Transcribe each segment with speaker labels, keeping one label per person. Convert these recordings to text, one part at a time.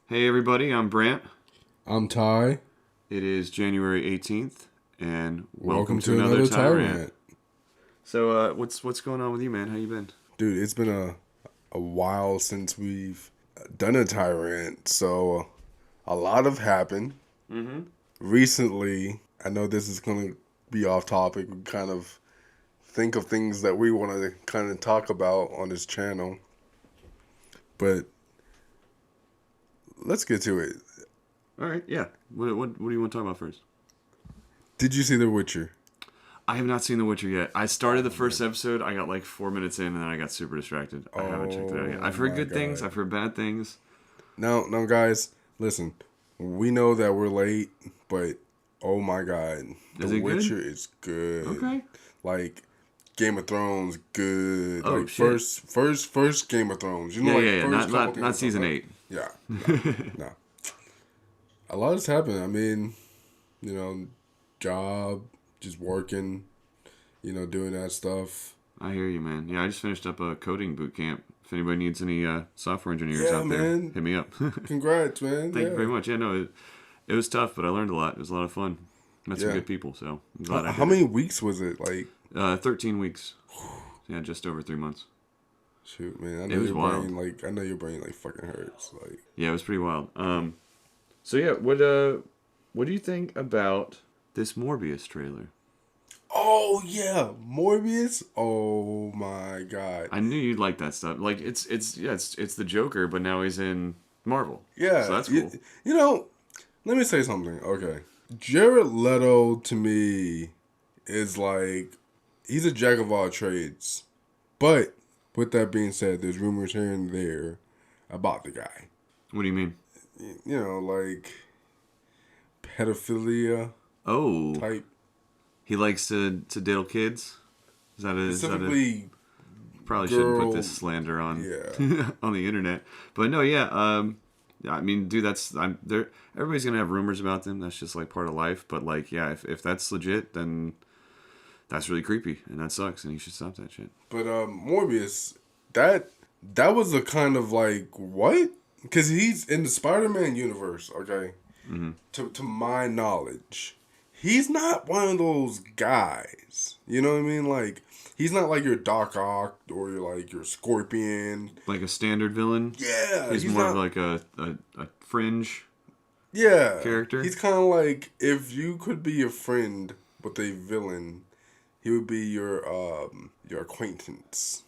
Speaker 1: Hey everybody, I'm Brandt.
Speaker 2: I'm Ty.
Speaker 1: It is January 18th, and welcome
Speaker 2: Welcome
Speaker 1: to
Speaker 2: to
Speaker 1: another
Speaker 2: another
Speaker 1: Tyrant.
Speaker 2: Tyrant.
Speaker 1: So, what's going on with you, man? How you been?
Speaker 2: Dude, it's been a while since we've done a Tyrant, so a lot have happened.
Speaker 1: Mm-hmm.
Speaker 2: Recently, I know this is going to be off topic. We kind of think of things that we want to kind of talk about on this channel, but let's get to it.
Speaker 1: All right, yeah. What do you want to talk about first?
Speaker 2: Did you see The Witcher?
Speaker 1: I have not seen The Witcher yet. I started the first episode. I got like 4 minutes in, and then I got super distracted. I haven't checked it out yet.
Speaker 2: Oh
Speaker 1: I've heard
Speaker 2: my
Speaker 1: good things.
Speaker 2: God.
Speaker 1: I've heard bad things.
Speaker 2: No, guys, listen. We know that we're late, but oh my God, The
Speaker 1: Is it good?
Speaker 2: Witcher is good.
Speaker 1: Okay.
Speaker 2: Like Game of Thrones, good.
Speaker 1: Oh
Speaker 2: Like
Speaker 1: shit.
Speaker 2: first Game of Thrones. You know,
Speaker 1: Yeah,
Speaker 2: like
Speaker 1: yeah, yeah.
Speaker 2: first
Speaker 1: Not
Speaker 2: couple
Speaker 1: not
Speaker 2: Game
Speaker 1: not
Speaker 2: of Thrones.
Speaker 1: season
Speaker 2: Like,
Speaker 1: 8.
Speaker 2: yeah, no. A lot has happened. I mean, you know, job, just working, doing that stuff.
Speaker 1: I hear you, man. Yeah, I just finished up a coding boot camp. If anybody needs any software engineers
Speaker 2: Yeah,
Speaker 1: out there,
Speaker 2: man.
Speaker 1: hit me up.
Speaker 2: Congrats, man.
Speaker 1: Thank you
Speaker 2: Yeah,
Speaker 1: very much. Yeah, no, it was tough, but I learned a lot. It was a lot of fun. Met some
Speaker 2: yeah.
Speaker 1: good people, so I'm
Speaker 2: How,
Speaker 1: glad I
Speaker 2: how
Speaker 1: did it.
Speaker 2: many weeks was it? Like,
Speaker 1: 13 weeks. Yeah, just over 3 months.
Speaker 2: shoot, man.
Speaker 1: It was wild.
Speaker 2: I know your brain like fucking hurts. Like,
Speaker 1: Yeah, it was pretty wild. So yeah, what do you think about this Morbius trailer?
Speaker 2: oh yeah, Morbius. Oh my God.
Speaker 1: I knew you'd like that stuff. Like it's the Joker, but now he's in Marvel. So
Speaker 2: Yeah,
Speaker 1: that's cool.
Speaker 2: you know. Let me say something. Okay, Jared Leto to me is like he's a jack of all trades. But with that being said, there's rumors here and there about the guy.
Speaker 1: What do you mean?
Speaker 2: Like pedophilia
Speaker 1: Oh,
Speaker 2: type.
Speaker 1: he likes to diddle kids. Is that a
Speaker 2: Specifically,
Speaker 1: probably shouldn't put
Speaker 2: girl.
Speaker 1: this slander on
Speaker 2: Yeah.
Speaker 1: on the internet. But no, yeah. Yeah, I mean, dude, that's I'm there. Everybody's gonna have rumors about them. That's just like part of life. But like, yeah, if that's legit, then that's really creepy and that sucks. And you should stop that shit.
Speaker 2: But Morbius, that was a kind of like what? Because he's in the Spider-Man universe. Okay,
Speaker 1: Mm-hmm.
Speaker 2: to my knowledge, he's not one of those guys. You know what I mean? Like he's not like your Doc Ock or your Scorpion.
Speaker 1: Like a standard villain.
Speaker 2: Yeah,
Speaker 1: He's
Speaker 2: he's
Speaker 1: more
Speaker 2: not.
Speaker 1: of like a fringe
Speaker 2: Yeah,
Speaker 1: character.
Speaker 2: he's kind of like if you could be a friend with a villain, he would be your acquaintance.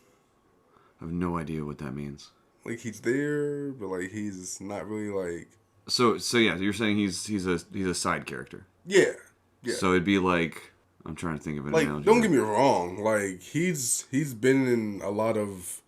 Speaker 1: I have no idea what that means.
Speaker 2: Like he's there, but like he's not really like.
Speaker 1: So yeah, you're saying he's a side character.
Speaker 2: Yeah, yeah.
Speaker 1: So it'd be like I'm trying to think of an
Speaker 2: Like,
Speaker 1: analogy.
Speaker 2: don't get me wrong. Like he's been in a lot of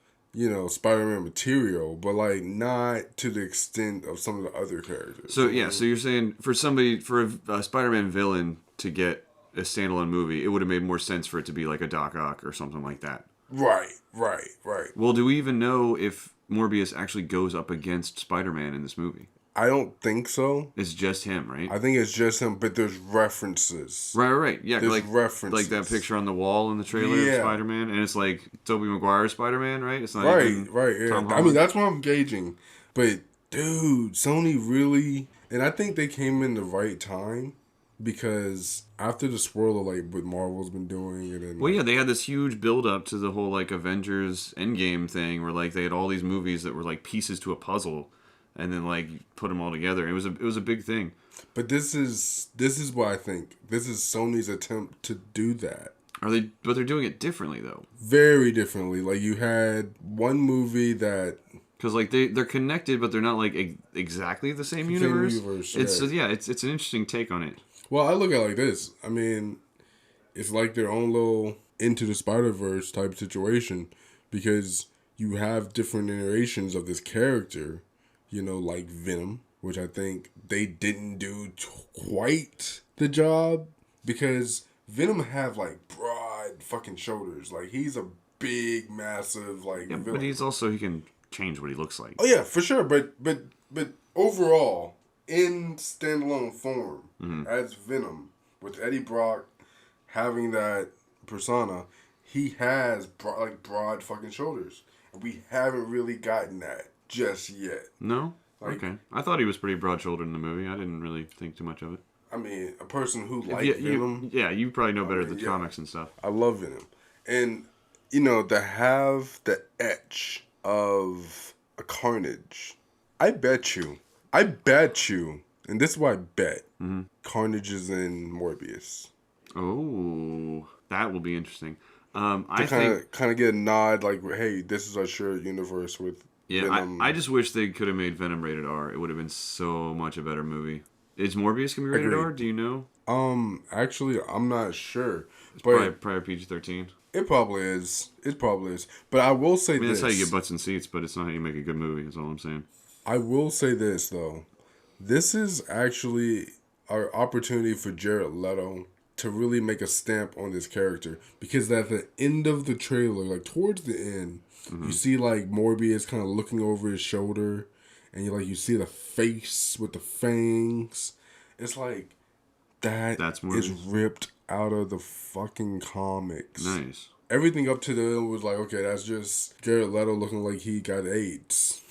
Speaker 2: Spider-Man material, but like not to the extent of some of the other characters.
Speaker 1: So yeah, so you're saying for a Spider-Man villain to get a standalone movie, it would have made more sense for it to be like a Doc Ock or something like that.
Speaker 2: Right, right, right.
Speaker 1: Well, do we even know if Morbius actually goes up against Spider-Man in this movie?
Speaker 2: I don't think so.
Speaker 1: It's just him, right?
Speaker 2: I think it's just him, but there's references.
Speaker 1: Right. Yeah,
Speaker 2: There's
Speaker 1: like
Speaker 2: references.
Speaker 1: that picture on the wall in the trailer of
Speaker 2: Yeah.
Speaker 1: Spider-Man, and it's like Tobey Maguire's Spider-Man, right? It's not
Speaker 2: Right,
Speaker 1: even
Speaker 2: right. Yeah.
Speaker 1: Tom
Speaker 2: I
Speaker 1: Holland.
Speaker 2: mean, that's what I'm gauging. But dude, Sony really, and I think they came in the right time because after the swirl of like what Marvel's been doing, and then
Speaker 1: Well, yeah, they had this huge build-up to the whole like Avengers Endgame thing, where like they had all these movies that were like pieces to a puzzle, and then like put them all together. It was a big thing.
Speaker 2: But this is what I think. This is Sony's attempt to do that.
Speaker 1: But they're doing it differently though,
Speaker 2: Very differently. Like you had one movie that
Speaker 1: because like they're connected, but they're not like exactly the same universe. It's
Speaker 2: yeah.
Speaker 1: it's an interesting take on it.
Speaker 2: Well, I look at it like this. I mean, it's like their own little Into the Spider-Verse type situation because you have different iterations of this character, like Venom, which I think they didn't do quite the job because Venom have like broad fucking shoulders. Like he's a big, massive like
Speaker 1: Yeah,
Speaker 2: villain.
Speaker 1: but he can change what he looks like.
Speaker 2: Oh yeah, for sure. But overall, in standalone form as Venom, with Eddie Brock having that persona, he has broad fucking shoulders, and we haven't really gotten that just yet.
Speaker 1: No,
Speaker 2: Like,
Speaker 1: Okay. I thought he was pretty broad-shouldered in the movie. I didn't really think too much of it.
Speaker 2: I mean, a person who liked
Speaker 1: Yeah,
Speaker 2: Venom.
Speaker 1: you probably know better
Speaker 2: mean,
Speaker 1: the
Speaker 2: yeah.
Speaker 1: comics and stuff.
Speaker 2: I love Venom. And, you know, to have the etch of a Carnage, I bet you, and this is why I bet, Carnage is in Morbius.
Speaker 1: Oh, that will be interesting.
Speaker 2: To
Speaker 1: I think...
Speaker 2: kind of get a nod, like, hey, this is our shared universe with
Speaker 1: Yeah,
Speaker 2: Venom.
Speaker 1: I just wish they could have made Venom rated R. It would have been so much a better movie. Is Morbius gonna be rated
Speaker 2: Agreed.
Speaker 1: R? Do you know?
Speaker 2: Actually, I'm not sure,
Speaker 1: It's
Speaker 2: but
Speaker 1: probably PG-13.
Speaker 2: it probably is. It probably is. But I will say
Speaker 1: I mean,
Speaker 2: this.
Speaker 1: that's how you get butts in seats, but it's not how you make a good movie. That's all I'm saying.
Speaker 2: I will say this though. This is actually our opportunity for Jared Leto to really make a stamp on this character, because at the end of the trailer, like towards the end, you see like Morbius kind of looking over his shoulder, and you see the face with the fangs. It's like
Speaker 1: That's
Speaker 2: is
Speaker 1: Morbius.
Speaker 2: ripped out of the fucking comics.
Speaker 1: Nice.
Speaker 2: Everything up to then was like, okay, that's just Jared Leto looking like he got AIDS.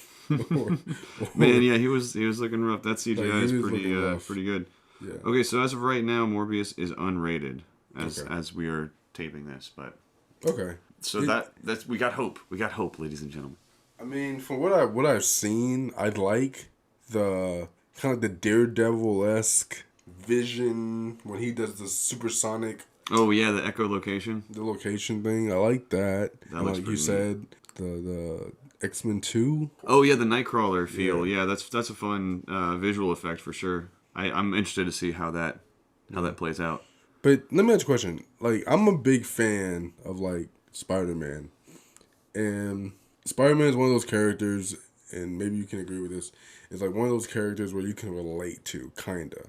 Speaker 1: Man, yeah, he was looking rough. That CGI
Speaker 2: Like, he
Speaker 1: is
Speaker 2: was looking rough.
Speaker 1: pretty good.
Speaker 2: Yeah.
Speaker 1: Okay, so as of right now, Morbius is unrated
Speaker 2: Okay.
Speaker 1: as we are taping this, but
Speaker 2: Okay.
Speaker 1: so that's we got hope. We got hope, ladies and gentlemen.
Speaker 2: I mean, from what I've seen, I like the kind of the Daredevil-esque vision when he does the supersonic,
Speaker 1: Oh yeah, the echolocation.
Speaker 2: the location thing. I like that. And
Speaker 1: looks
Speaker 2: like you
Speaker 1: pretty
Speaker 2: said, the X-Men 2.
Speaker 1: Oh yeah, the Nightcrawler feel. Yeah, that's a fun visual effect for sure. I'm interested to see how that plays out.
Speaker 2: But let me ask you a question. Like, I'm a big fan of like Spider-Man, and Spider-Man is one of those characters, and maybe you can agree with this. It's like one of those characters where you can relate to, kinda,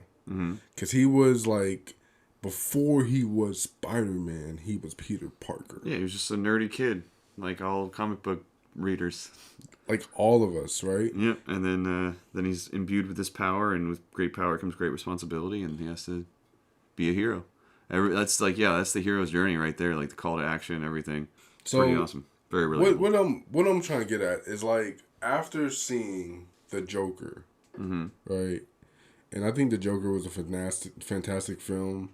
Speaker 2: because he was like, before he was Spider-Man, he was Peter Parker.
Speaker 1: Yeah, he was just a nerdy kid, like all comic book readers.
Speaker 2: Like all of us, right?
Speaker 1: Yep, and then he's imbued with this power, and with great power comes great responsibility, and he has to be a hero. That's the hero's journey right there, like the call to action and everything.
Speaker 2: So
Speaker 1: Pretty awesome. Very relatable.
Speaker 2: what I'm trying to get at is like, after seeing the Joker, right? And I think the Joker was a fantastic film.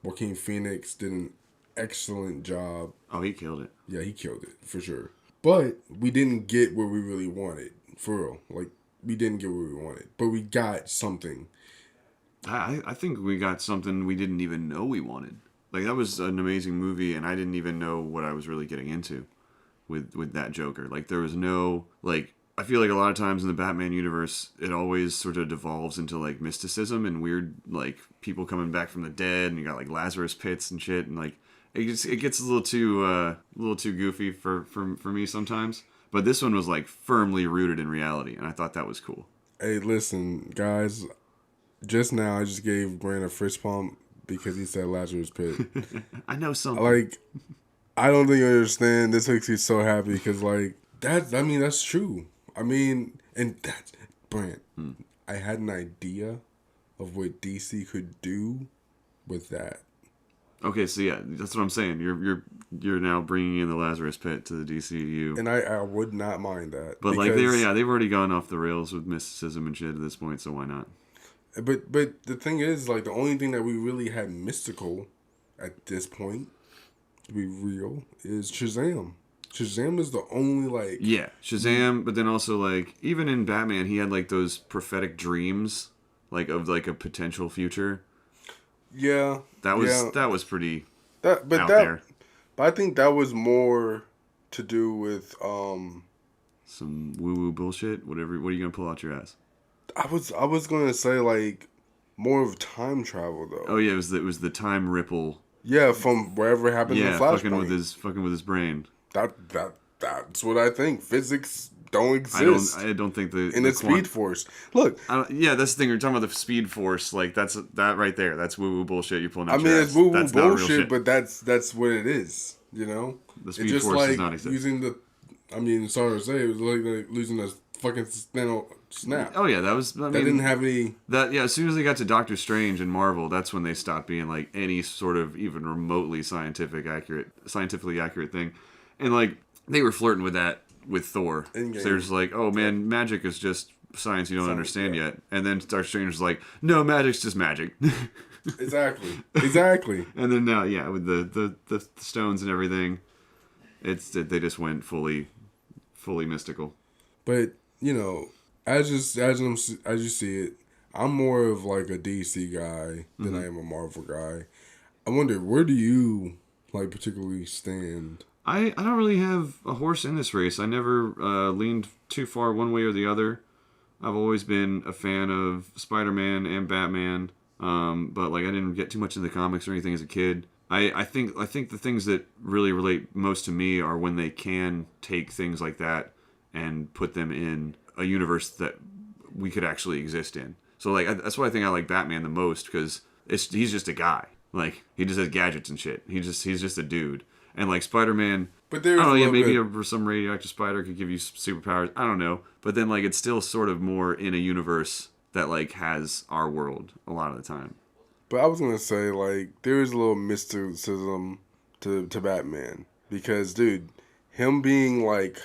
Speaker 2: Joaquin Phoenix did an excellent job.
Speaker 1: Oh, he killed it.
Speaker 2: Yeah, he killed it for sure. But we didn't get what we really wanted, for real. Like, we didn't get what we wanted, but we got something.
Speaker 1: I think we got something we didn't even know we wanted. Like, that was an amazing movie, and I didn't even know what I was really getting into with that Joker. Like, there was no, like, I feel like a lot of times in the Batman universe, it always sort of devolves into, like, mysticism and weird, like, people coming back from the dead, and you got, like, Lazarus pits and shit, and, like, it gets a little too goofy for me sometimes. But this one was, like, firmly rooted in reality, and I thought that was cool.
Speaker 2: Hey, listen, guys. Just now, I just gave Brandt a fist pump because he said Lazarus Pit.
Speaker 1: I know something.
Speaker 2: Like, I don't think you understand. This makes me so happy because, like, that's true. I mean, and that's, Brandt, I had an idea of what DC could do with that.
Speaker 1: Okay, so yeah, that's what I'm saying. You're now bringing in the Lazarus Pit to the DCU,
Speaker 2: And I would not mind that.
Speaker 1: but like they've already gone off the rails with mysticism and shit at this point, so why not?
Speaker 2: But the thing is, like, the only thing that we really had mystical at this point, to be real, is Shazam. Shazam is the only, like...
Speaker 1: Yeah, Shazam, but then also, like, even in Batman, he had, like, those prophetic dreams, like, of, like, a potential future.
Speaker 2: Yeah.
Speaker 1: That was pretty
Speaker 2: out
Speaker 1: there.
Speaker 2: But I think that was more to do with,
Speaker 1: some woo-woo bullshit, whatever. What are you gonna pull out your ass?
Speaker 2: I was gonna say, like, more of time travel, though.
Speaker 1: Oh, yeah, it was the time ripple.
Speaker 2: Yeah, from wherever happened in Flashpoint.
Speaker 1: fucking with his brain.
Speaker 2: That's what I think. Physics don't exist.
Speaker 1: I don't think
Speaker 2: in the Speed Force. Look.
Speaker 1: Yeah, that's the thing. You're talking about the Speed Force. Like, that right there. That's woo-woo bullshit you're pulling out your ass.
Speaker 2: It's woo-woo
Speaker 1: That's not real
Speaker 2: bullshit,
Speaker 1: shit.
Speaker 2: but that's what it is, you know?
Speaker 1: The Speed Force does not exist.
Speaker 2: Using the... I mean, sorry to say, it was like losing a fucking snap.
Speaker 1: Oh, yeah, that was...
Speaker 2: That didn't have any...
Speaker 1: As soon as they got to Doctor Strange and Marvel, that's when they stopped being, like, any sort of even remotely scientifically accurate thing. And, like, they were flirting with that with Thor. So there's like, oh, man, magic is just science you don't understand yet. And then Doctor Strange is like, no, magic's just magic.
Speaker 2: Exactly.
Speaker 1: And then now, yeah, with the stones and everything, they just went fully mystical.
Speaker 2: But you know, as you see it, I'm more of like a DC guy than I am a Marvel guy. I wonder, where do you like particularly stand?
Speaker 1: I don't really have a horse in this race. I never leaned too far one way or the other. I've always been a fan of Spider-Man and Batman, but like I didn't get too much into the comics or anything as a kid. I think the things that really relate most to me are when they can take things like that and put them in a universe that we could actually exist in. So like that's why I think I like Batman the most, because he's just a guy. Like he just has gadgets and shit. He's just a dude. And like Spider-Man,
Speaker 2: But there's
Speaker 1: I don't know, yeah,
Speaker 2: maybe
Speaker 1: maybe some radioactive spider could give you superpowers. I don't know. But then like it's still sort of more in a universe that like has our world a lot of the time.
Speaker 2: But I was gonna say, like, there is a little mysticism to Batman, because, dude, him being like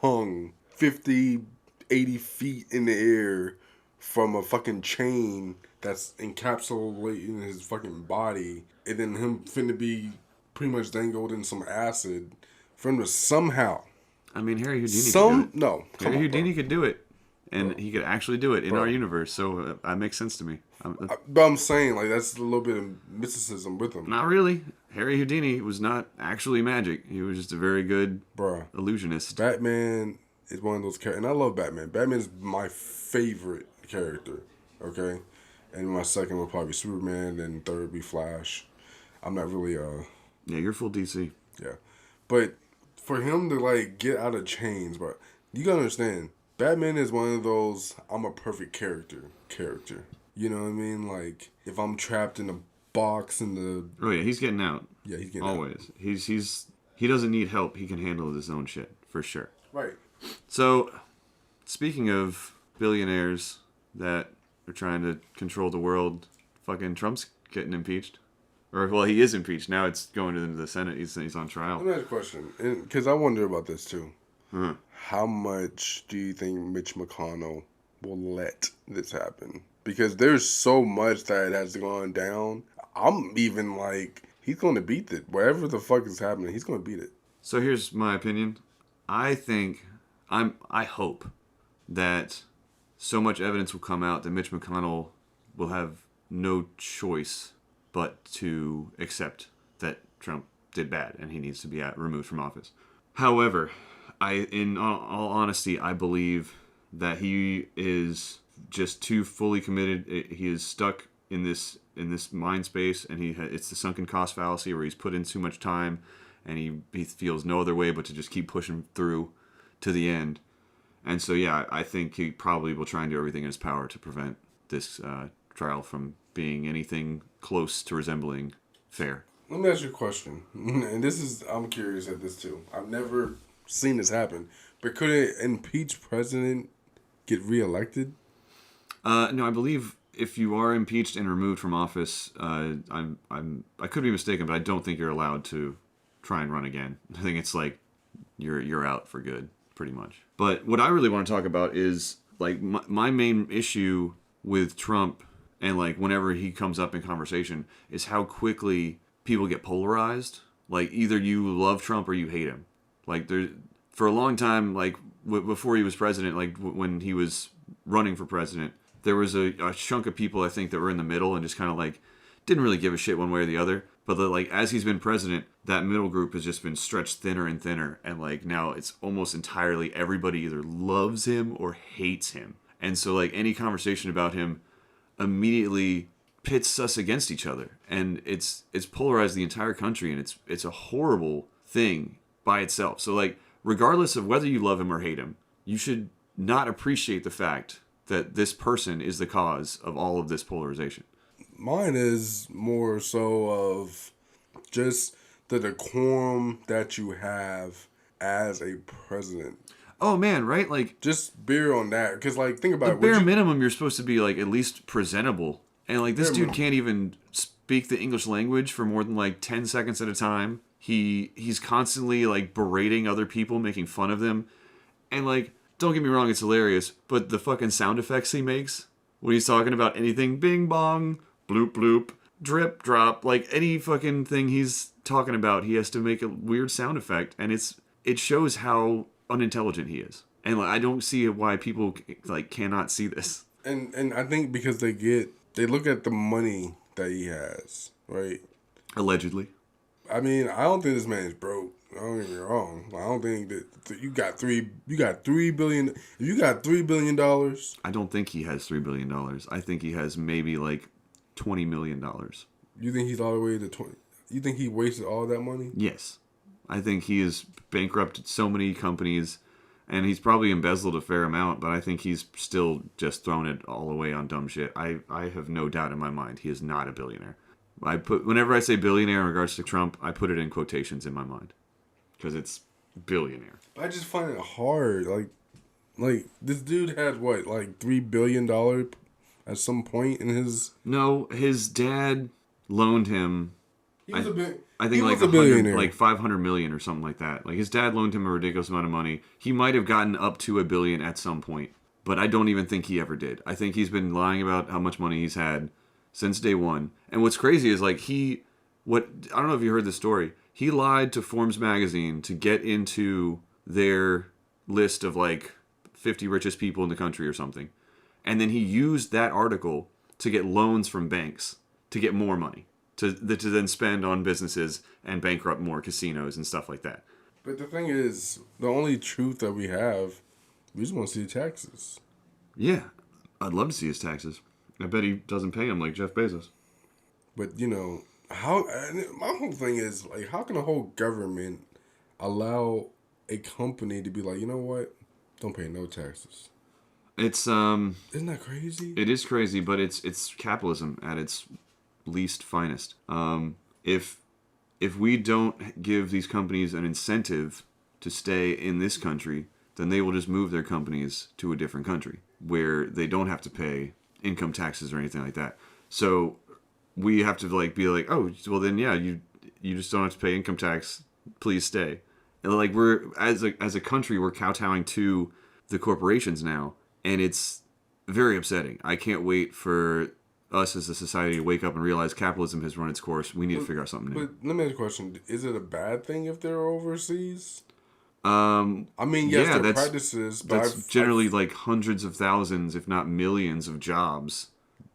Speaker 2: hung 50, 80 feet in the air from a fucking chain that's encapsulating his fucking body, and then him finna be pretty much dangled in some acid, for him to somehow
Speaker 1: I mean, Harry Houdini could do it.
Speaker 2: no, come
Speaker 1: Harry
Speaker 2: on,
Speaker 1: Houdini
Speaker 2: bro.
Speaker 1: could do it. And he could actually do it in
Speaker 2: Bro.
Speaker 1: our universe. So that makes sense to me.
Speaker 2: But I'm saying, like, that's a little bit of mysticism with him,
Speaker 1: Not really. Harry Houdini was not actually magic. He was just a very good
Speaker 2: bruh.
Speaker 1: illusionist.
Speaker 2: Batman is one of those characters, and I love Batman. Batman is my favorite character, okay? And my second would probably be Superman, and third would be Flash. I'm not really,
Speaker 1: Yeah, you're full DC.
Speaker 2: yeah. But for him to, like, get out of chains, bro, you gotta understand, Batman is one of those, I'm a perfect character. You know what I mean? Like, if I'm trapped in a box in the...
Speaker 1: Oh yeah, he's getting out.
Speaker 2: Yeah, he's getting
Speaker 1: Always. He doesn't need help. He can handle his own shit for sure.
Speaker 2: out. Right.
Speaker 1: So, speaking of billionaires that are trying to control the world, fucking Trump's getting impeached. Or well, he is impeached now. It's going to the Senate. He's on trial.
Speaker 2: Let me ask a question, because I wonder about this, too.
Speaker 1: Uh-huh.
Speaker 2: How much do you think Mitch McConnell will let this happen? Because there's so much that has gone down. I'm even like, he's going to beat it. Whatever the fuck is happening, he's going to beat it.
Speaker 1: So here's my opinion. I hope that so much evidence will come out that Mitch McConnell will have no choice but to accept that Trump did bad and he needs to be removed from office. However, in all honesty, I believe that he is just too fully committed. He is stuck in this mind space, and it's the sunken cost fallacy where he's put in too much time, and he feels no other way but to just keep pushing through to the end. And so, yeah, I think he probably will try and do everything in his power to prevent this trial from being anything close to resembling fair.
Speaker 2: Let me ask you a question. And I'm curious at this too. I've never seen this happen. But could an impeached president get reelected?
Speaker 1: No, I believe if you are impeached and removed from office, I could be mistaken, but I don't think you're allowed to try and run again. I think it's like you're out for good, pretty much. But what I really want to talk about is like my main issue with Trump, and like whenever he comes up in conversation, is how quickly people get polarized. Like either you love Trump or you hate him. Like for a long time, like before he was president, like when he was running for president, there was a chunk of people I think that were in the middle and just kind of like didn't really give a shit one way or the other. But like as he's been president, that middle group has just been stretched thinner and thinner, and like now it's almost entirely everybody either loves him or hates him. And so like any conversation about him immediately pits us against each other, and it's polarized the entire country, and it's a horrible thing by itself. So like regardless of whether you love him or hate him, you should not appreciate the fact that this person is the cause of all of this polarization.
Speaker 2: Mine is more so of just the decorum that you have as a president.
Speaker 1: Oh man, right? Like
Speaker 2: Just beer on that, because like think about
Speaker 1: the
Speaker 2: it.
Speaker 1: bare minimum, you're supposed to be like at least presentable, and like this
Speaker 2: Bare
Speaker 1: dude
Speaker 2: minimum.
Speaker 1: can't even speak the English language for more than like 10 seconds at a time. He's constantly like berating other people, making fun of them, and like don't get me wrong, it's hilarious, but the fucking sound effects he makes when he's talking about anything, bing bong, bloop bloop, drip drop, like any fucking thing he's talking about, he has to make a weird sound effect, and it shows how unintelligent he is. And like, I don't see why people like cannot see this.
Speaker 2: And I think because they look at the money that he has, right?
Speaker 1: Allegedly.
Speaker 2: I mean, I don't think this man is broke. Don't get me wrong. I don't think that you got $3 billion. If you got $3 billion,
Speaker 1: I don't think he has $3 billion. I think he has maybe like $20 million.
Speaker 2: You think he's all the way to 20? You think he wasted all that money?
Speaker 1: Yes, I think he has bankrupted so many companies, and he's probably embezzled a fair amount. But I think he's still just thrown it all away on dumb shit. I have no doubt in my mind he is not a billionaire. Whenever I say billionaire in regards to Trump, I put it in quotations in my mind. Because it's billionaire.
Speaker 2: I just find it hard. Like this dude had what, like $3 billion at some point in his.
Speaker 1: No, his dad loaned him.
Speaker 2: He was
Speaker 1: I think like
Speaker 2: a billionaire,
Speaker 1: like 500 million or something like that. Like his dad loaned him a ridiculous amount of money. He might have gotten up to $1 billion at some point, but I don't even think he ever did. I think he's been lying about how much money he's had since day one. And what's crazy is like I don't know if you heard this story. He lied to Forbes magazine to get into their list of like 50 richest people in the country or something. And then he used that article to get loans from banks to get more money to then spend on businesses and bankrupt more casinos and stuff like that.
Speaker 2: But the thing is, the only truth that we just want to see the taxes.
Speaker 1: Yeah, I'd love to see his taxes. I bet he doesn't pay them like Jeff Bezos.
Speaker 2: But, my whole thing is, like, how can a whole government allow a company to be like, you know what? Don't pay no taxes.
Speaker 1: It's,
Speaker 2: Isn't that crazy?
Speaker 1: It is crazy, but it's capitalism at its least finest. If we don't give these companies an incentive to stay in this country, then they will just move their companies to a different country where they don't have to pay income taxes or anything like that. So we have to like be like, oh, well then yeah, you just don't have to pay income tax. Please stay. And like we're as a country, we're kowtowing to the corporations now, and it's very upsetting. I can't wait for us as a society to wake up and realize capitalism has run its course. We need to figure out something new.
Speaker 2: But let me ask you a question: is it a bad thing if they're overseas? Yes,
Speaker 1: yeah,
Speaker 2: their practices, but
Speaker 1: that's generally like hundreds of thousands, if not millions, of jobs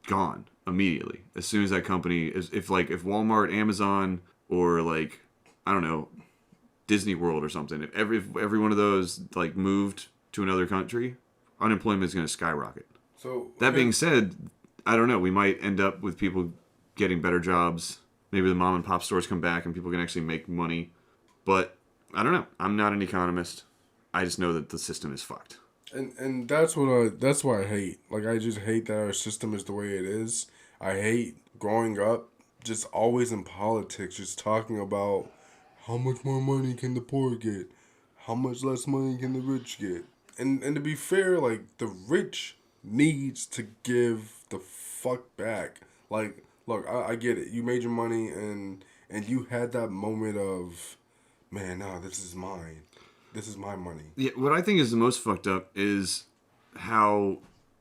Speaker 1: gone immediately as soon as that company is. If Walmart, Amazon, or like I don't know, Disney World or something, if every one of those like moved to another country, unemployment is going to skyrocket. So that being said, I don't know. We might end up with people getting better jobs. Maybe the mom and pop stores come back and people can actually make money, but. I don't know. I'm not an economist. I just know that the system is fucked.
Speaker 2: And that's why I hate. Like, I just hate that our system is the way it is. I hate growing up just always in politics, just talking about how much more money can the poor get, how much less money can the rich get. And to be fair, like, the rich needs to give the fuck back. Like, look, I get it. You made your money and you had that moment of, man, no, this is mine. This is my money.
Speaker 1: Yeah, what I think is the most fucked up is how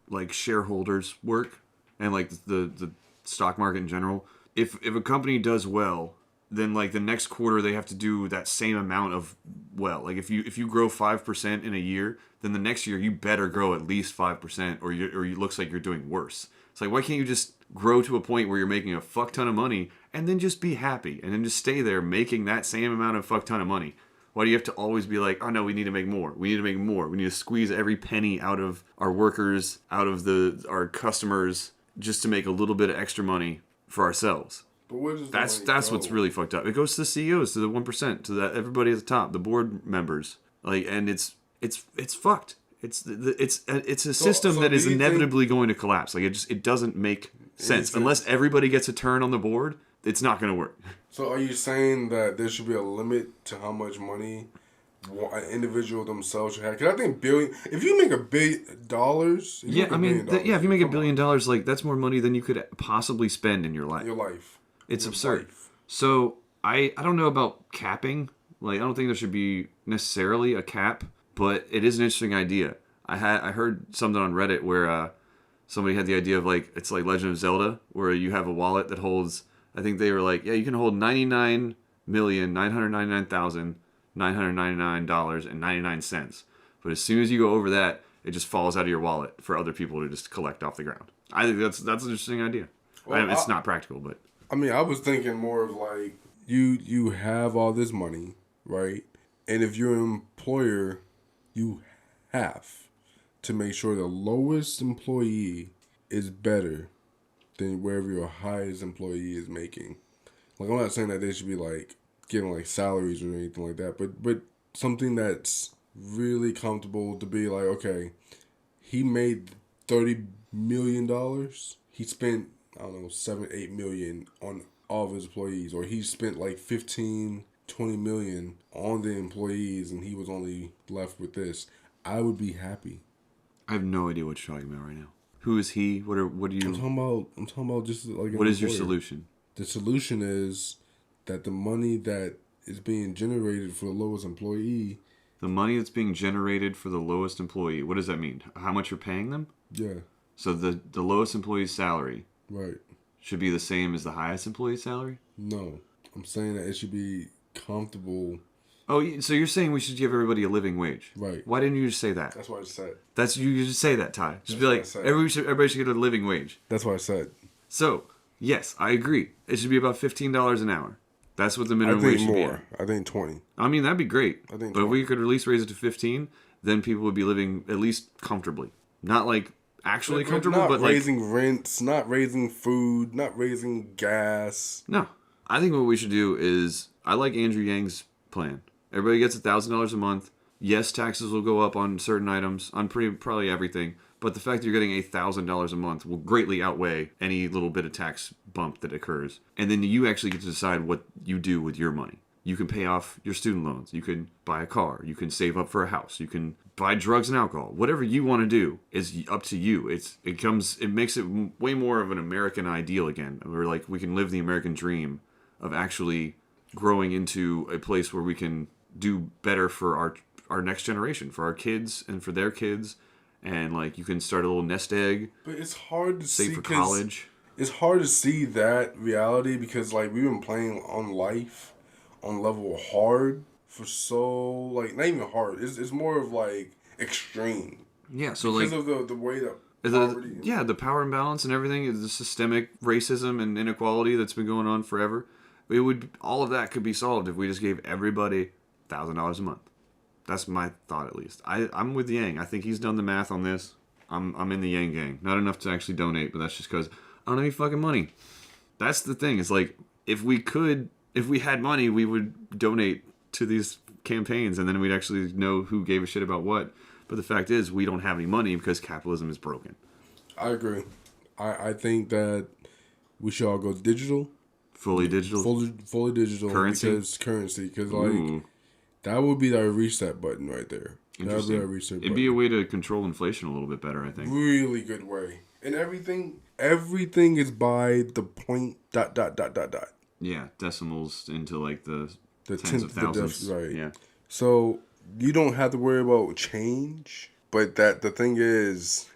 Speaker 1: like shareholders work and like the stock market in general. If a company does well, then like the next quarter they have to do that same amount of well. Like if you grow 5% in a year, then the next year you better grow at least 5%, or it looks like you're doing worse. It's like, why can't you just grow to a point where you're making a fuck ton of money and then just be happy and then just stay there making that same amount of fuck ton of money? Why do you have to always be like, oh no, we need to make more. We need to make more. We need to squeeze every penny out of our workers, out of our customers, just to make a little bit of extra money for ourselves.
Speaker 2: But where does
Speaker 1: that's what's really fucked up. It goes to the CEOs, to the 1%, to everybody at the top, the board members. Like, and it's fucked. It's a system that is inevitably going to collapse. Like it doesn't make sense unless everybody gets a turn on the board. It's not going to work.
Speaker 2: So are you saying that there should be a limit to how much money an individual themselves should have? Because I think if you make $1 billion,
Speaker 1: if you make $1 billion, like that's more money than you could possibly spend in your life. It's absurd. So I don't know about capping. Like I don't think there should be necessarily a cap, but it is an interesting idea. I heard something on Reddit where somebody had the idea of like it's like Legend of Zelda, where you have a wallet that holds. I think they were like, yeah, you can hold $99,999,999.99. But as soon as you go over that, it just falls out of your wallet for other people to just collect off the ground. I think that's an interesting idea.
Speaker 2: Well,
Speaker 1: It's not practical, but
Speaker 2: I mean, I was thinking more of like you have all this money, right? And if you're an employer, you have to make sure the lowest employee is better than wherever your highest employee is making. Like, I'm not saying that they should be like getting like salaries or anything like that, but something that's really comfortable to be like, okay, he made $30 million. He spent, I don't know, 7-8 million on all of his employees, or he spent like 15-20 million on the employees, and he was only left with this. I would be happy.
Speaker 1: I have no idea what you're talking about right now. Who is he? What do you?
Speaker 2: I'm talking about just like
Speaker 1: what is your solution?
Speaker 2: The solution is that the money that is being generated for the lowest employee.
Speaker 1: The money that's being generated for the lowest employee. What does that mean? How much you're paying them?
Speaker 2: Yeah.
Speaker 1: So the lowest employee's salary
Speaker 2: Right.
Speaker 1: should be the same as the highest employee's salary?
Speaker 2: No. I'm saying that it should be comfortable.
Speaker 1: Oh, so you're saying we should give everybody a living wage?
Speaker 2: Right.
Speaker 1: Why didn't you just say that?
Speaker 2: That's what I said.
Speaker 1: You just say that, Ty. Just be like,
Speaker 2: That's what I said.
Speaker 1: everybody should get a living wage.
Speaker 2: That's what I said.
Speaker 1: So, yes, I agree. It should be about $15 an hour. That's what the
Speaker 2: I
Speaker 1: minimum
Speaker 2: think
Speaker 1: wage should
Speaker 2: more.
Speaker 1: be.
Speaker 2: I think 20.
Speaker 1: I mean, that'd be great.
Speaker 2: I think
Speaker 1: but if
Speaker 2: 20.
Speaker 1: we could at least raise it to 15, then people would be living at least comfortably. Not like actually comfortable,
Speaker 2: not
Speaker 1: but like
Speaker 2: raising rents, not raising food, not raising gas.
Speaker 1: no. I think what we should do is I like Andrew Yang's plan. Everybody gets $1,000 a month. Yes, taxes will go up on certain items, on probably everything. But the fact that you're getting $1,000 a month will greatly outweigh any little bit of tax bump that occurs. And then you actually get to decide what you do with your money. You can pay off your student loans. You can buy a car. You can save up for a house. You can buy drugs and alcohol. Whatever you want to do is up to you. It makes it way more of an American ideal again. Where like we can live the American dream of actually growing into a place where we can do better for our next generation, for our kids and for their kids. And like you can start a little nest egg.
Speaker 2: But it's hard to
Speaker 1: save
Speaker 2: see
Speaker 1: for college.
Speaker 2: It's hard to see that reality because like we've been playing on life on level hard for so like not even hard. It's more of like extreme.
Speaker 1: Yeah, so
Speaker 2: because
Speaker 1: like
Speaker 2: of the way that poverty.
Speaker 1: the power imbalance and everything is the systemic racism and inequality that's been going on forever. All of that could be solved if we just gave everybody $1,000 a month. That's my thought, at least. I'm with Yang. I think he's done the math on this. I'm in the Yang gang. Not enough to actually donate, but that's just because I don't have any fucking money. That's the thing. It's like if we had money, we would donate to these campaigns, and then we'd actually know who gave a shit about what. But the fact is, we don't have any money because capitalism is broken.
Speaker 2: I agree. I think that we should all go digital.
Speaker 1: Fully digital.
Speaker 2: Fully digital.
Speaker 1: Currency?
Speaker 2: Because like that would be our reset button right there. That would be our reset button.
Speaker 1: It'd be a way to control inflation a little bit better, I think.
Speaker 2: Really good way. And everything is by the point ...
Speaker 1: Yeah, decimals into like the tens of thousands.
Speaker 2: Right.
Speaker 1: Yeah.
Speaker 2: So you don't have to worry about change, but the thing is,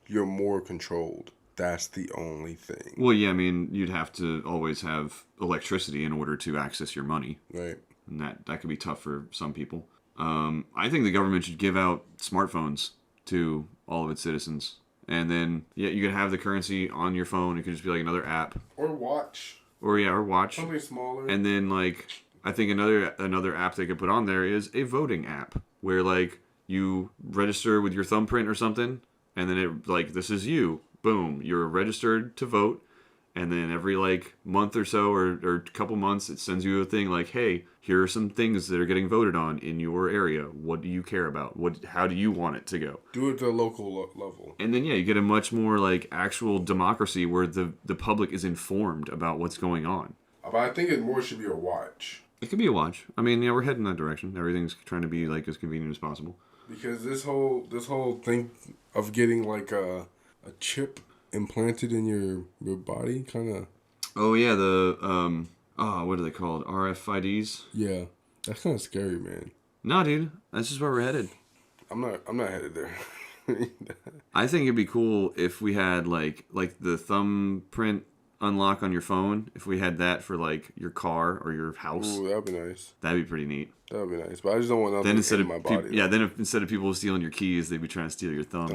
Speaker 2: you're more controlled. That's the only thing.
Speaker 1: Well, yeah, I mean, you'd have to always have electricity in order to access your money.
Speaker 2: Right.
Speaker 1: And that could be tough for some people. I think the government should give out smartphones to all of its citizens. And then, yeah, you could have the currency on your phone. It could just be like another app.
Speaker 2: Or watch.
Speaker 1: Or watch.
Speaker 2: Something smaller.
Speaker 1: And then, like, I think another app they could put on there is a voting app. Where, like, you register with your thumbprint or something. And then it, like, this is you. Boom. You're registered to vote. And then every, like, month or so or couple months, it sends you a thing like, hey, here are some things that are getting voted on in your area. What do you care about? How do you want it to go?
Speaker 2: Do it at the local level.
Speaker 1: And then, yeah, you get a much more, like, actual democracy where the public is informed about what's going on.
Speaker 2: But I think it more should be a watch.
Speaker 1: It could be a watch. I mean, yeah, we're heading in that direction. Everything's trying to be, like, as convenient as possible.
Speaker 2: Because this whole thing of getting, like, a chip implanted in your body kind of.
Speaker 1: Oh yeah, the what are they called? RFIDs.
Speaker 2: Yeah, that's kind of scary, man.
Speaker 1: No, dude, that's just where we're headed.
Speaker 2: I'm not headed there.
Speaker 1: I think it'd be cool if we had like the thumbprint unlock on your phone. If we had that for like your car or your house,
Speaker 2: Ooh, that'd be nice.
Speaker 1: that'd be pretty neat.
Speaker 2: That'd be nice. But I just don't want
Speaker 1: Then
Speaker 2: nothing in my body.
Speaker 1: yeah, then instead of people stealing your keys, they'd be trying to steal your thumbs.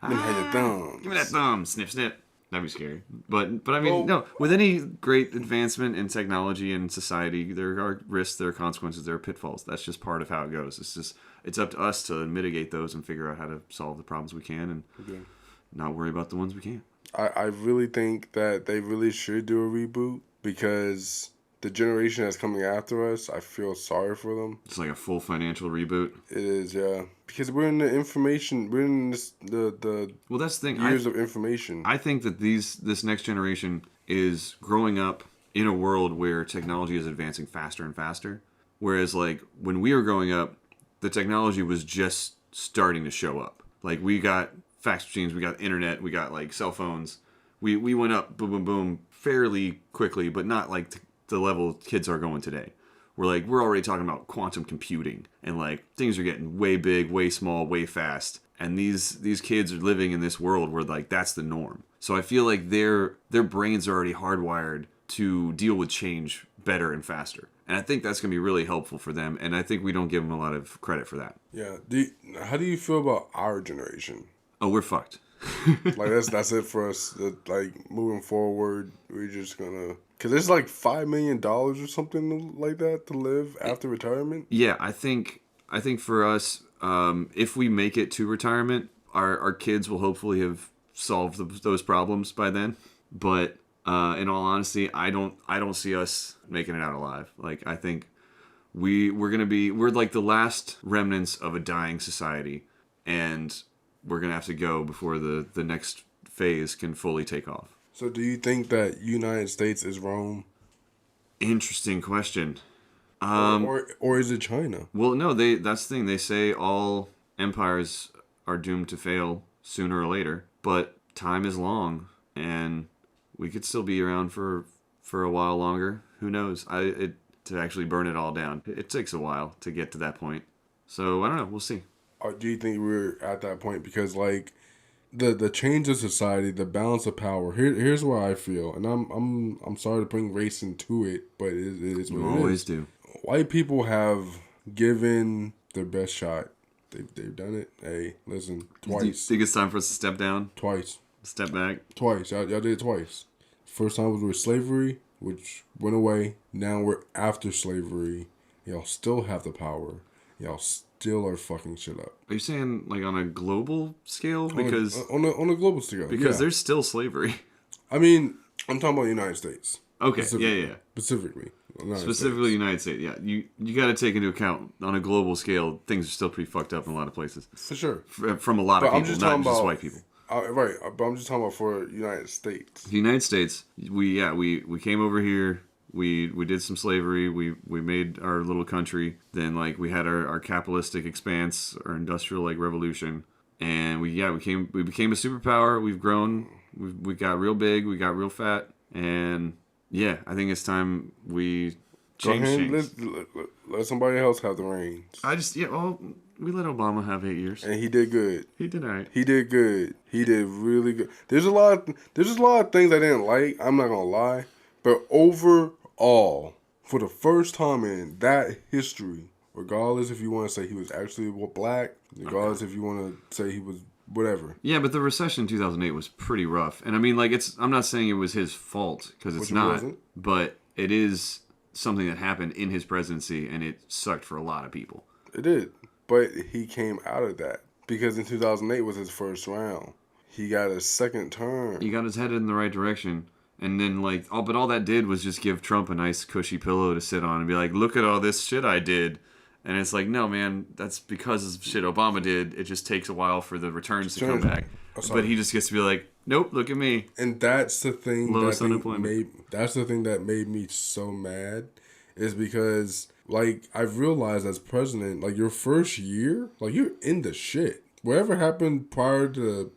Speaker 2: Let me have your thumbs.
Speaker 1: Give me that thumb, snip, snip. That'd be scary. But I mean, no. With any great advancement in technology and society, there are risks, there are consequences, there are pitfalls. That's just part of how it goes. It's up to us to mitigate those and figure out how to solve the problems we can and not worry about the ones we can't.
Speaker 2: I really think that they really should do a reboot because the generation that's coming after us, I feel sorry for them.
Speaker 1: It's like a full financial reboot.
Speaker 2: It is, yeah. Because we're in the information, we're in the
Speaker 1: well, that's the thing.
Speaker 2: Years of information.
Speaker 1: I think that this next generation is growing up in a world where technology is advancing faster and faster. Whereas, like, when we were growing up, the technology was just starting to show up. Like, we got fax machines, we got internet, we got, like, cell phones. We went up, boom, boom, boom, fairly quickly, but not, like, the level kids are going today. We're already talking about quantum computing and like things are getting way big, way small, way fast. And these kids are living in this world where like that's the norm. So I feel like their brains are already hardwired to deal with change better and faster. And I think that's going to be really helpful for them. And I think we don't give them a lot of credit for that.
Speaker 2: Yeah. How do you feel about our generation?
Speaker 1: Oh, we're fucked.
Speaker 2: Like that's it for us. Like moving forward, we're just gonna. Because it's like $5 million or something like that to live after retirement.
Speaker 1: Yeah, I think for us, if we make it to retirement, our kids will hopefully have solved those problems by then. But in all honesty, I don't see us making it out alive. Like I think we're like the last remnants of a dying society, and we're gonna have to go before the next phase can fully take off.
Speaker 2: So do you think that United States is Rome?
Speaker 1: Interesting question.
Speaker 2: Or is it China?
Speaker 1: Well, no, that's the thing. They say all empires are doomed to fail sooner or later, but time is long, and we could still be around for a while longer. Who knows? To actually burn it all down, it takes a while to get to that point. So I don't know. We'll see.
Speaker 2: Do you think we're at that point? Because like the change of society, the balance of power. Here's what I feel, and I'm sorry to bring race into it, but it is what it is.
Speaker 1: You always do.
Speaker 2: White people have given their best shot. They've done it. Hey, listen, twice.
Speaker 1: Do you think it's time for us to step down?
Speaker 2: Twice.
Speaker 1: Step back?
Speaker 2: Twice. Y'all did it twice. First time was with slavery, which went away. Now we're after slavery. Y'all still have the power. Y'all still are fucking shit up.
Speaker 1: Are you saying like on a global scale? Because
Speaker 2: on a global scale,
Speaker 1: because there's still slavery.
Speaker 2: I mean, I'm talking about the United States.
Speaker 1: Okay,
Speaker 2: yeah.
Speaker 1: Specifically, United States. Yeah, you got to take into account on a global scale, things are still pretty fucked up in a lot of places.
Speaker 2: For sure,
Speaker 1: from a lot of people, not just white people.
Speaker 2: Right, but I'm just talking about for United States.
Speaker 1: The United States, we came over here. We did some slavery. We made our little country. Then like we had our capitalistic expanse, our industrial like revolution, and we became a superpower. We've grown. We got real big. We got real fat, and yeah, I think it's time we change things.
Speaker 2: Let somebody else have the reins.
Speaker 1: We let Obama have 8 years,
Speaker 2: and he did good.
Speaker 1: He did all right.
Speaker 2: He did good. He did really good. There's a lot of things I didn't like. I'm not gonna lie, but overall, for the first time in that history, regardless if you want to say he was actually black, regardless if you want to say he was whatever.
Speaker 1: Yeah, but the recession in 2008 was pretty rough, and I mean, like I'm not saying it was his fault because it's not, but it is something that happened in his presidency, and it sucked for a lot of people.
Speaker 2: It did. But he came out of that because in 2008 was his first round. He got a second term.
Speaker 1: He got his head in the right direction. And then, but all that did was just give Trump a nice cushy pillow to sit on and be like, look at all this shit I did. And it's like, no, man, that's because of shit Obama did. It just takes a while for the returns to come back. But he just gets to be like, nope, look at me.
Speaker 2: And that's the thing.
Speaker 1: Lowest unemployment.
Speaker 2: That's the thing that made me so mad is because... Like, I've realized as president, like, your first year, like, you're in the shit. Whatever happened prior to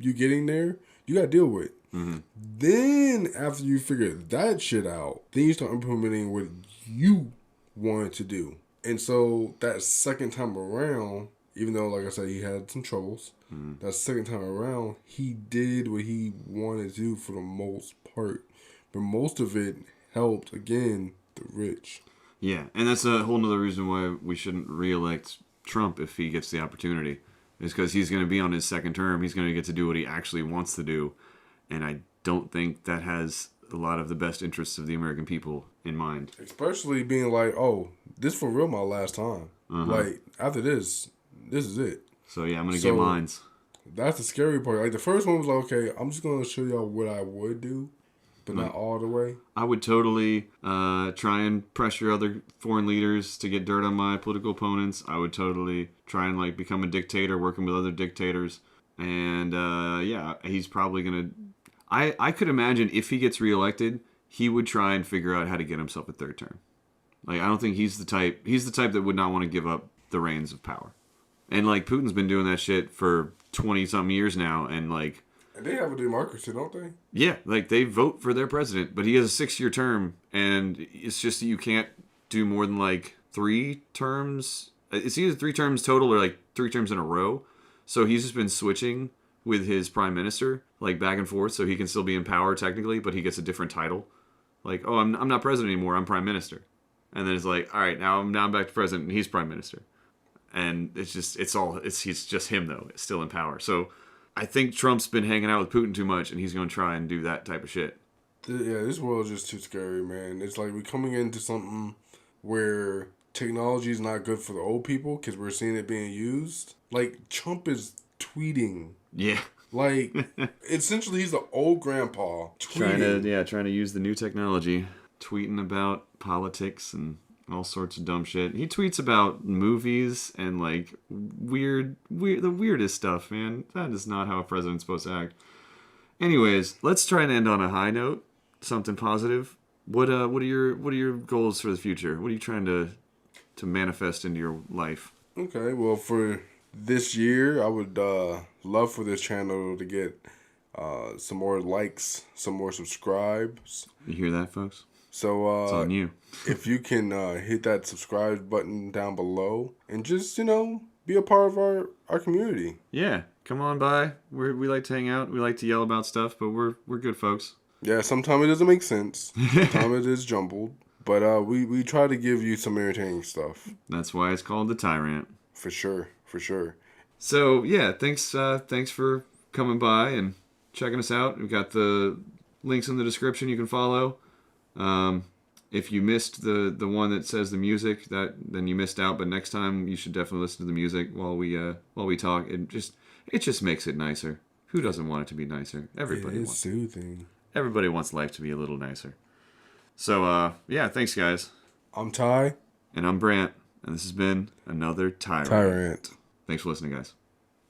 Speaker 2: you getting there, you got to deal with. Mm-hmm. Then, after you figure that shit out, then you start implementing what you wanted to do. And so, that second time around, even though, like I said, he had some troubles. That second time around, he did what he wanted to do for the most part. But most of it helped, again, the rich.
Speaker 1: Yeah, and that's a whole nother reason why we shouldn't re-elect Trump if he gets the opportunity. Is because he's going to be on his second term. He's going to get to do what he actually wants to do. And I don't think that has a lot of the best interests of the American people in mind.
Speaker 2: Especially being like, oh, this for real my last time. Like, after this is it.
Speaker 1: So, yeah, I'm going to get mines.
Speaker 2: That's the scary part. Like, the first one was like, okay, I'm just going to show y'all what I would do, but not all the way.
Speaker 1: I would totally try and pressure other foreign leaders to get dirt on my political opponents. I would totally try and, like, become a dictator, working with other dictators. And, yeah, he's probably going to... I could imagine if he gets reelected, he would try and figure out how to get himself a third term. Like, I don't think he's the type that would not want to give up the reins of power. And, like, Putin's been doing that shit for 20-something years now, and, like...
Speaker 2: And they have a democracy, don't they?
Speaker 1: Yeah, like, they vote for their president, but he has a 6-year term, and it's just that you can't do more than, like, 3 terms. It's either 3 terms total or, like, 3 terms in a row. So he's just been switching with his prime minister, like, back and forth, so he can still be in power, technically, but he gets a different title. Like, oh, I'm not president anymore, I'm prime minister. And then it's like, all right, now I'm back to president, and he's prime minister. And it's just, he's just him, though. It's still in power. So I think Trump's been hanging out with Putin too much, and he's going to try and do that type of shit.
Speaker 2: Yeah, this world is just too scary, man. It's like we're coming into something where technology is not good for the old people because we're seeing it being used. Like, Trump is tweeting.
Speaker 1: Yeah.
Speaker 2: Like, essentially, he's the old grandpa tweeting.
Speaker 1: Trying to use the new technology. Tweeting about politics and all sorts of dumb shit. He tweets about movies and, like, weird, the weirdest stuff, man. That is not how a president's supposed to act. Anyways, let's try and end on a high note. Something positive. What are your goals for the future? What are you trying to manifest into your life?
Speaker 2: Okay, well, for this year, I would love for this channel to get some more likes, some more subscribes.
Speaker 1: You hear that, folks?
Speaker 2: So
Speaker 1: it's on you.
Speaker 2: If you can hit that subscribe button down below and just, be a part of our community.
Speaker 1: Yeah, come on by. We like to hang out. We like to yell about stuff, but we're good folks.
Speaker 2: Yeah, sometimes it doesn't make sense. Sometimes it is jumbled. But we try to give you some entertaining stuff.
Speaker 1: That's why it's called The Tyrant.
Speaker 2: For sure.
Speaker 1: So, yeah, thanks for coming by and checking us out. We've got the links in the description you can follow. If you missed the one that says the music, then you missed out. But next time you should definitely listen to the music while we talk. It just makes it nicer. Who doesn't want it to be nicer? Everybody
Speaker 2: it is
Speaker 1: wants
Speaker 2: soothing.
Speaker 1: Everybody wants life to be a little nicer. So yeah, thanks guys.
Speaker 2: I'm Ty.
Speaker 1: And I'm Brandt, and this has been another Tyrant. Thanks for listening, guys.